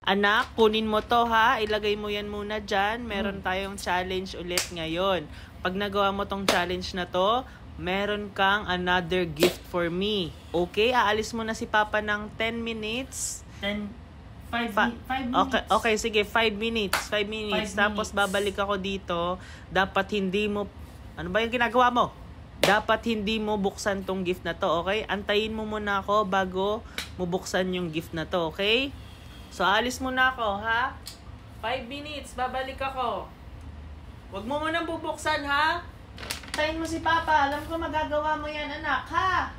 Anak, kunin mo to ha. Ilagay mo yan muna dyan. Meron tayong challenge ulit ngayon. Pag nagawa mo tong challenge na to, meron kang another gift for me. Okay? Aalis mo na si Papa ng 10 minutes. 5 minutes. Okay, sige. 5 minutes. 5 minutes. Tapos babalik ako dito. Dapat hindi mo... Ano ba yung ginagawa mo? Dapat hindi mo buksan tong gift na to, okay? Antayin mo muna ako bago mo buksan yung gift na to, okay? So, alis muna ako, ha? 5 minutes, babalik ako. Huwag mo munang bubuksan, ha? Tayin mo si Papa. Alam ko magagawa mo yan, anak, ha?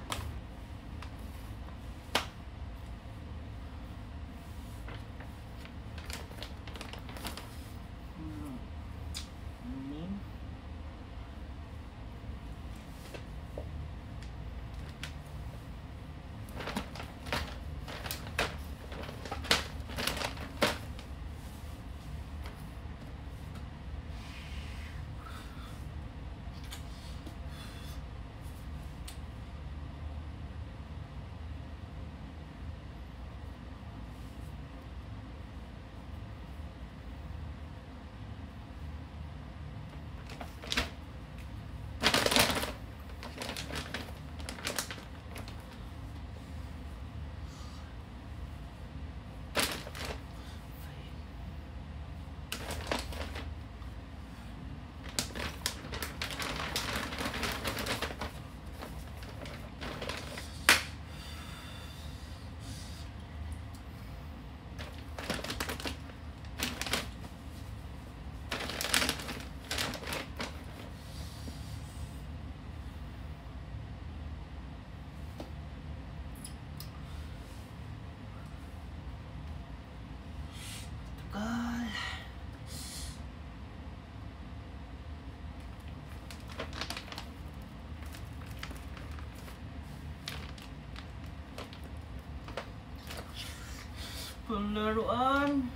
Panglaruan.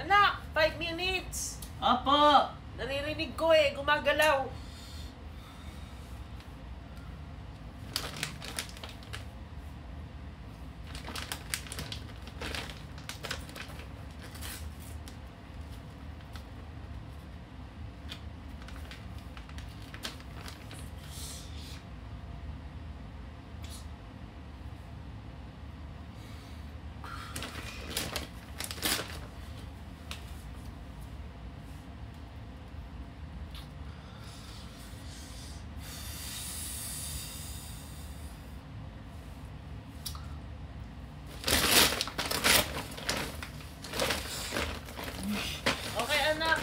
Anak, 5 minutes. Apa? Naririnig ko eh, gumagalaw.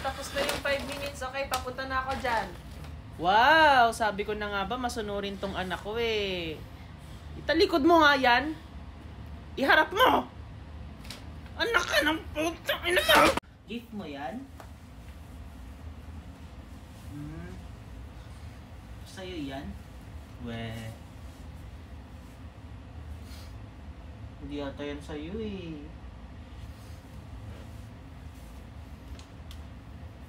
Tapos na yung 5 minutes, okay, papunta na ako dyan. Wow, sabi ko na nga ba, masunurin tong anak ko eh. Italikod mo nga yan. Iharap mo. Anak ka ng puto, ina mo. Gift mo yan? Sa'yo yan? Weh. Hindi ata yan sa'yo eh.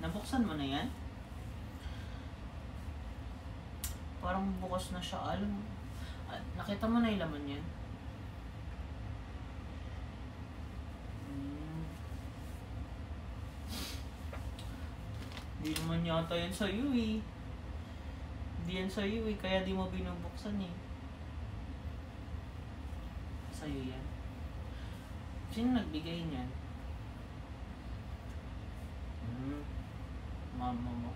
Nabuksan mo na yan? Parang bukas na siya. Alam, nakita mo na yung laman yan? Hindi naman yata yan sa'yo eh. Hindi yan sa'yo eh. Kaya di mo binubuksan eh. Sa'yo yan. Sino nagbigay niyan? Mama mo.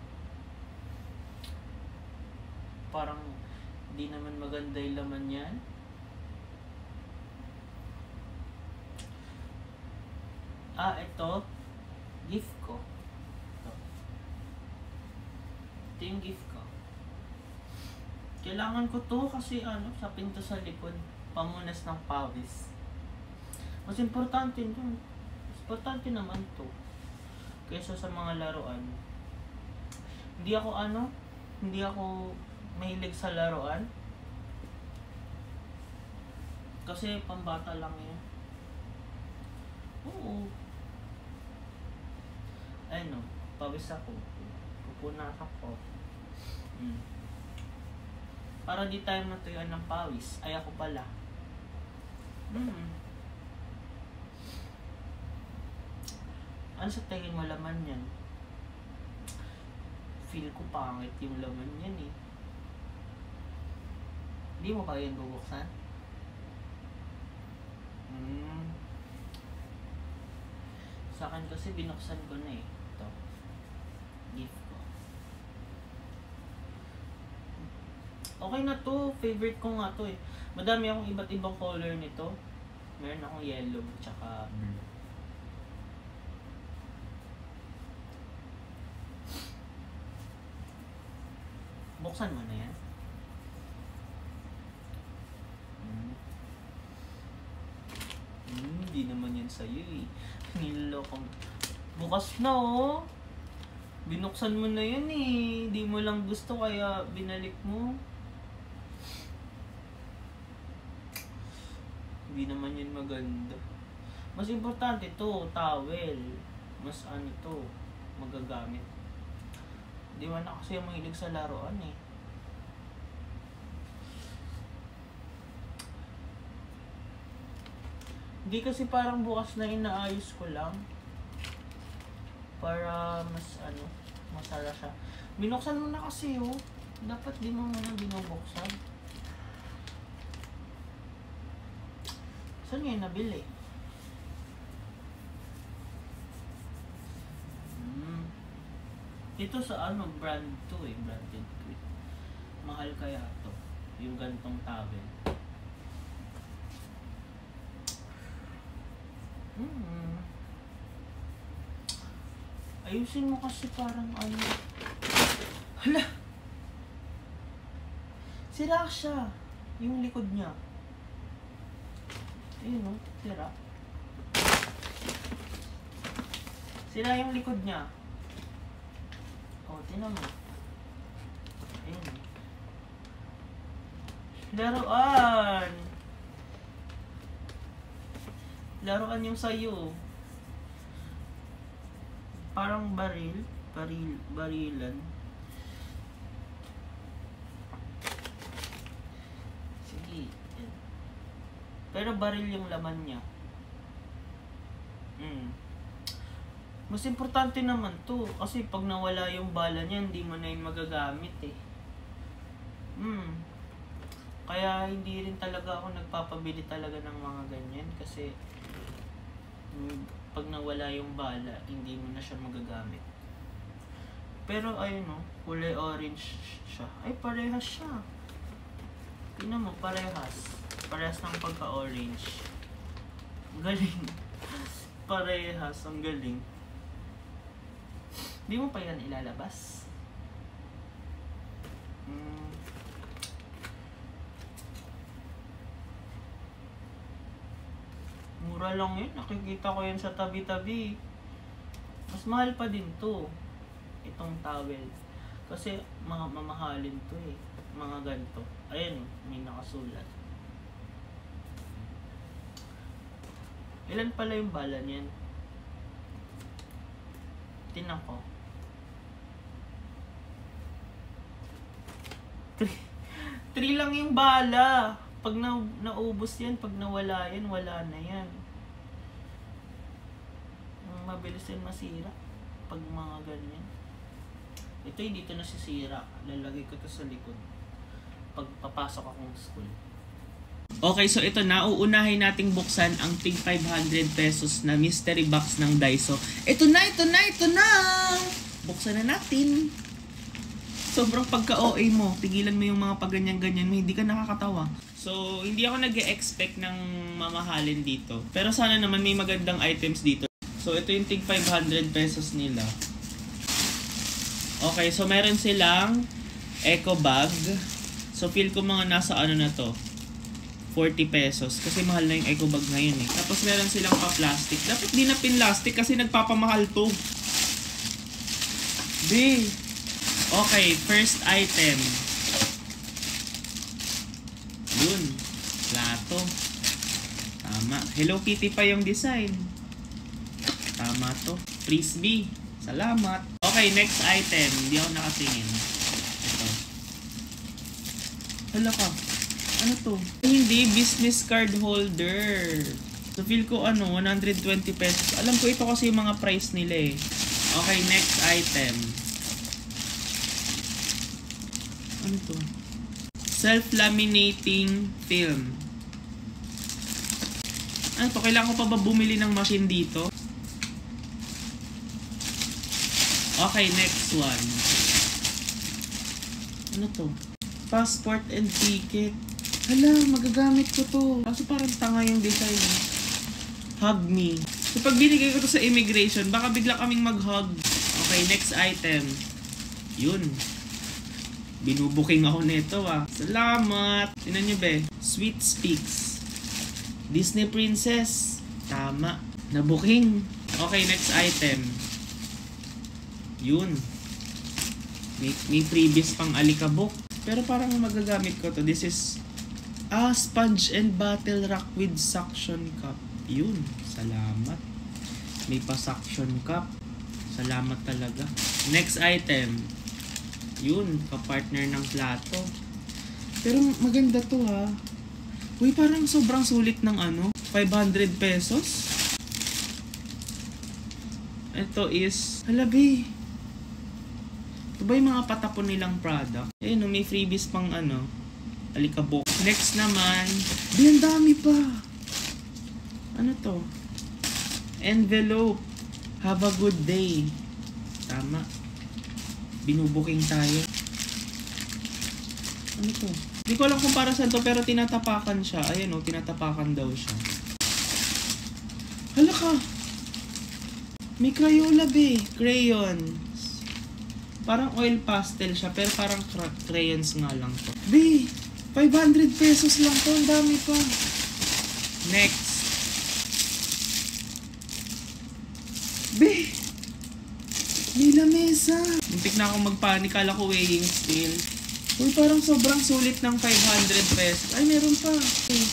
Parang di naman maganda yung laman yan. Ito. Gift ko. Ito yung gift ko. Kailangan ko to kasi sa pinto sa likod. Pamunas ng pawis. Mas importante dun. Mas importante naman to. Kaysa sa mga laruan. Hindi ako mahilig sa laruan. Kasi pambata lang yan. Oo. Ayun, pawis ako. Pupunas ako. Para di tayo matuyuan ng pawis. Ay, ako pala. Ano sa tingin mo laman yan? Feel ko pangit yung laman yan eh. Hindi mo ba yan bubuksan? Sa akin kasi binuksan ko na eh. Ito. Gift ko. Okay na to. Favorite ko nga to eh. Madami akong iba't ibang color nito. Meron akong yellow tsaka blue. Buksan mo na yan. Hindi naman yan sa'yo eh. Niloloko. Bukas na oh. Binuksan mo na yan eh. Di mo lang gusto kaya binalik mo. Hindi naman yan maganda. Mas importante to, towel. Mas ano to, magagamit. Di ba na kasi mahilig sa laruan eh. Hindi kasi parang bukas na inaayos ko lang. Para mas ano, masara siya. Binuksan mo na kasi oh. Dapat di mo muna binubuksan. Saan ngayon nabili? Ito sa ano, brand to eh. Branded to eh. Mahal kaya to. Yung gantong towel. Ayusin mo kasi parang ano. Hala! Sira siya. Yung likod niya. Ayun o, sira. Sira yung likod niya. O, tinan mo. Ayun. Laruan! Laruan yung sayo. Parang barilan. Sige. Pero baril yung laman niya. Mas importante naman to. Kasi pag nawala yung bala niya, hindi mo na yun magagamit eh. Kaya hindi rin talaga ako nagpapabili talaga ng mga ganyan. Kasi pag nawala yung bala, hindi mo na siya magagamit. Pero ayun o, kulay orange siya. Ay, parehas siya. Tingnan mo, parehas. Parehas ng pagka-orange. Galing. Parehas, ang galing. Di mo pa yan ilalabas? Mura lang yun. Nakikita ko yan sa tabi-tabi. Mas mahal pa din to. Itong towel. Kasi mga mamahalin to eh. Mga ganito. Ayan, may nakasulat. Ilan pala yung bala niyan? Tinan ko. 3 lang yung bala. Pag naubos yan, pag nawala yan, wala na yan. Mabilis yan masira. Pag mga ganyan. Ito hindi ito nasisira. Lalagay ko ito sa likod. Pag papasok akong school. Okay, so ito na. Uunahin nating buksan ang tig 500 pesos na mystery box ng Daiso. Ito na! Buksan na natin. Sobrang pagka-OA mo. Tigilan mo yung mga pagganyan-ganyan mo. Hindi ka nakakatawa. So, hindi ako nag-e-expect ng mamahalin dito. Pero sana naman may magandang items dito. So, ito yung tig 500 pesos nila. Okay, so meron silang eco bag. So, feel ko mga nasa ano na to. 40 pesos. Kasi mahal na yung eco bag ngayon eh. Tapos meron silang pa-plastic. Dapat di na pin-plastic kasi nagpapamahal to. Okay, first item. Yun. Plato. Tama. Hello Kitty pa yung design. Tama to. Frisbee. Salamat. Okay, next item. Hindi ako nakatingin. Ito. Hala ka. Ano to? Hindi, business card holder. So feel ko 120 pesos. Alam ko ito kasi yung mga price nila eh. Okay, next item. Ano to? Self-laminating film. Ano to? Kailangan ko pa ba bumili ng machine dito? Okay, next one. Ano to? Passport and ticket. Hala, magagamit ko to. Kaso parang tanga yung design. Hug me. So pag binigay ko to sa immigration, baka bigla kaming mag-hug. Okay, next item. Yun. Binubuking ako nito Salamat. Tingnan nyo be. Sweet Speaks. Disney Princess. Tama. Nabuking. Okay, next item. Yun. May previous pang alikabok. Pero parang magagamit ko to. This is sponge and bottle rack with suction cup. Yun. Salamat. May pa-suction cup. Salamat talaga. Next item. Yun. Kapartner ng plato. Pero maganda to Uy, parang sobrang sulit ng 500 pesos. Ito is halabi. Ito ba yung mga patapon nilang product? May freebies pang alikabok. Next naman, ang dami pa. Ano to? Envelope. Have a good day. Tama. Binubuking tayo. Ano to? Hindi ko alam kung para saan to, pero tinatapakan siya. Ayan tinatapakan daw siya. Hala ka. May Crayola be. Crayons. Parang oil pastel siya, pero parang crayons nga lang to. Be, 500 pesos lang to. Ang dami pa. Next. Be, may lamesa. Muntik na akong magpanik. Kala ko weighing scale. Uy, parang sobrang sulit ng 500 pesos. Ay, meron pa. Okay.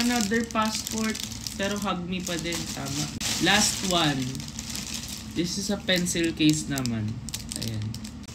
Another passport. Pero hug me pa din. Tama. Last one. This is a pencil case naman. Ayan.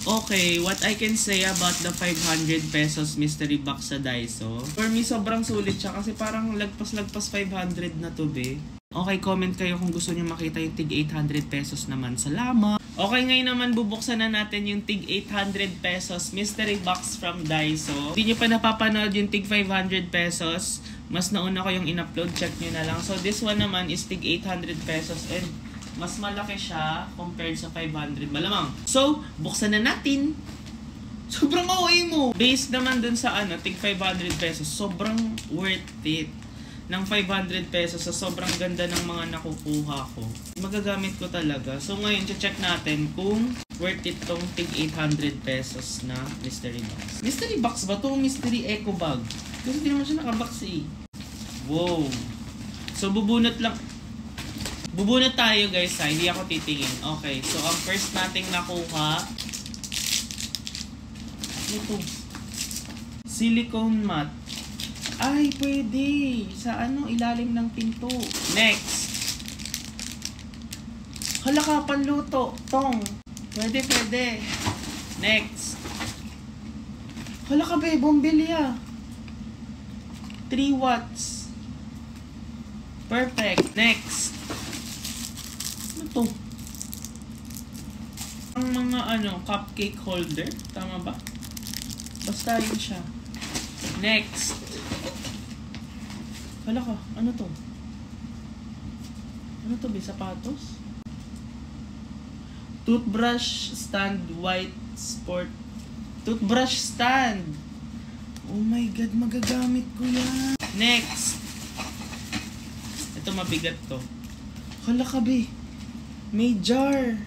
Okay, what I can say about the 500 pesos mystery box sa Daiso. For me, sobrang sulit siya kasi parang lagpas-lagpas 500 na to be. Okay, comment kayo kung gusto niyo makita yung tig 800 pesos naman. Salamat! Okay, ngayon naman bubuksan na natin yung tig 800 pesos mystery box from Daiso. Hindi nyo pa napapanood yung tig 500 pesos. Mas nauna ko yung in-upload. Check nyo na lang. So, this one naman is tig 800 pesos and mas malaki siya compared sa 500. Malamang. So, buksan na natin. Sobrang OA mo. Based naman dun sa tig 500 pesos. Sobrang worth it. Ng 500 pesos sa sobrang ganda ng mga nakukuha ko. Magagamit ko talaga. So, ngayon, check natin kung worth it tong tig 800 pesos na mystery box. Mystery box ba to? Mystery eco bag. Kasi hindi naman siya nakabox Wow. So, bubunot tayo guys hindi ako titingin. Okay, so ang first nating nakuha ito. Silicone mat. Ay, pwede. Sa ilalim ng pinto. Next. Hala ka, panluto. Tong. Pwede. Next. Hala ka be, bombilya. 3 watts. Perfect. Next. Ito. Ang mga cupcake holder. Tama ba? Basta yun siya. Next. Hala ka, ano to? Ano to ba? Sapatos? Toothbrush stand white sport. Toothbrush stand. Oh my God, magagamit ko yan. Next. Ito mabigat to. Hala ka be. May jar.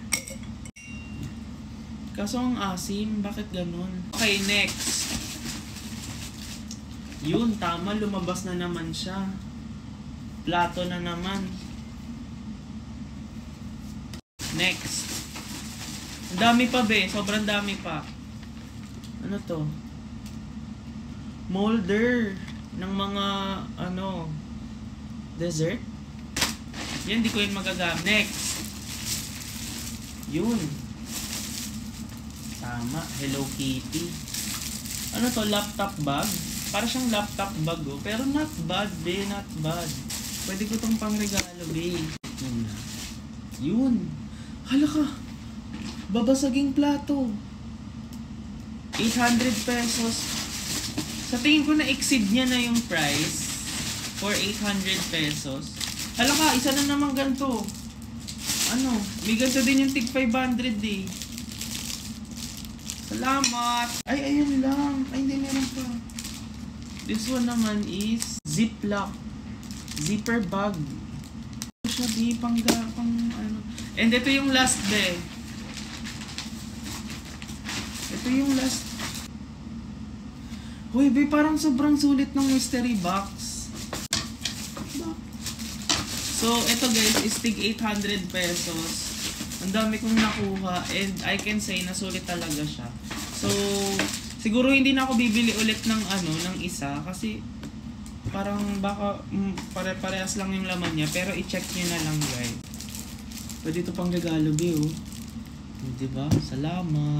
Kaso ang asim, bakit ganun? Okay, next. Yun, tama. Lumabas na naman siya. Plato na naman. Next. Ang dami pa be. Sobrang dami pa. Ano to? Molder. Ng mga, dessert. Yan, di ko yun magagamit. Next. Yun. Tama. Hello Kitty. Ano to? Laptop bag. Para siyang laptop bag, oh. Pero not bad, be. Not bad. Pwede ko itong pang regalo, be. Yun na. Yun. Hala ka. Babasaging plato. 800 pesos. Sa tingin ko na-exceed niya na yung price for 800 pesos. Hala ka, isa na naman ganito. Ano, may ganito din yung tig 500 eh. Salamat! Ay, ayun lang. Ay, hindi meron pa. This one naman is Ziploc. Zipper bag. Ito siya, di, pang ano. And ito yung last, be. Ito yung last. Hoy, be, parang sobrang sulit ng mystery box. So, ito guys, is tig 800 pesos. Ang dami kong nakuha and I can say na sulit talaga siya. So, siguro hindi na ako bibili ulit ng ng isa kasi parang baka pare-parehas lang yung laman niya, pero i-check niyo na lang guys. Pwede ito pang regalo, be, oh. Diba? Salamat.